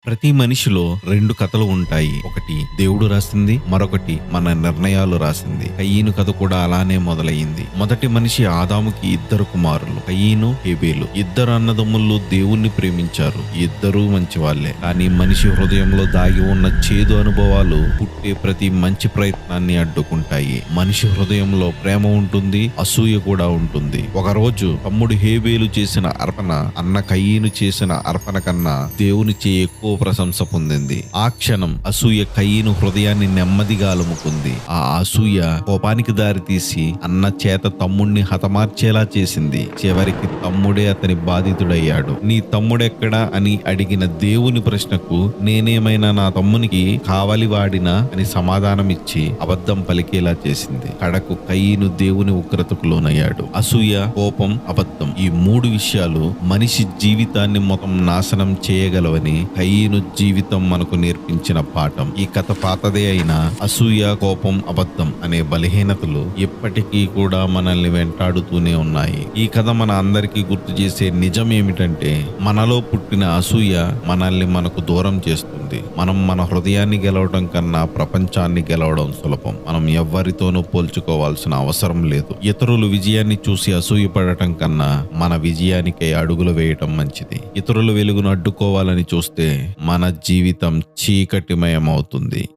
ప్రతి మనిషిలో రెండు కథలు ఉంటాయి. ఒకటి దేవుడు రాసింది, మరొకటి మన నిర్ణయాలు రాసింది. కయీను కథ కూడా అలానే మొదలయ్యింది. మొదటి మనిషి ఆదాముకి ఇద్దరు కుమారులు, కయీను, హేబేలు. ఇద్దరు అన్నదమ్ములు దేవుణ్ణి ప్రేమించారు. ఇద్దరూ మంచి వాళ్లే. కానీ మనిషి హృదయంలో దాగి ఉన్న చేదు అనుభవాలు పుట్టే ప్రతి మంచి ప్రయత్నాన్ని అడ్డుకుంటాయి. మనిషి హృదయంలో ప్రేమ ఉంటుంది, అసూయ కూడా ఉంటుంది. ఒకరోజు తమ్ముడు హేబేలు చేసిన అర్పణ అన్న కయీను చేసిన అర్పణ కన్నా దేవునిచే ఎక్కువ ప్రశంస పొందింది. ఆ క్షణం అసూయ కయీను హృదయాన్ని నెమ్మదిగా అలుముకుంది. ఆ అసూయ కోపానికి దారితీసి అన్న చేత తమ్ముణ్ణి హతమార్చేలా చేసింది. చివరికి తమ్ముడే అతని బాధితుడయ్యాడు. నీ తమ్ముడెక్కడా అని అడిగిన దేవుని ప్రశ్నకు నేనేమైనా నా తమ్మునికి కావలి వాడినా అని సమాధానమిచ్చి అబద్ధం పలికేలా చేసింది. కడకు కయీను దేవుని ఉగ్రతకు లోనయ్యాడు. అసూయ, కోపం, అబద్ధం ఈ మూడు విషయాలు మనిషి జీవితాన్ని మొత్తం నాశనం చేయగలవని కయీను జీవితం మనకు నేర్పించిన పాఠం. ఈ కథ పాతదే అయినా అసూయ, కోపం, అబద్ధం అనే బలహీనతలు ఎప్పటికీ కూడా మనల్ని వెంటాడుతూనే ఉన్నాయి. ఈ కథ మన అందరికీ గుర్తు చేసే నిజం ఏమిటంటే మనలో పుట్టిన అసూయ మనల్ని మనకు దూరం చేస్తుంది. మనం మన హృదయాన్ని గెలవడం కన్నా ప్రపంచాన్ని గెలవడం సులభం. మనం ఎవ్వరితోనూ పోల్చుకోవాల్సిన అవసరం లేదు. ఇతరులు విజయాన్ని చూసి అసూయపడటం కన్నా మన విజయానికై అడుగులు వేయటం మంచిది. ఇతరుల వెలుగును అడ్డుకోవాలని చూస్తే మన జీవితం చీకటిమయమవుతుంది.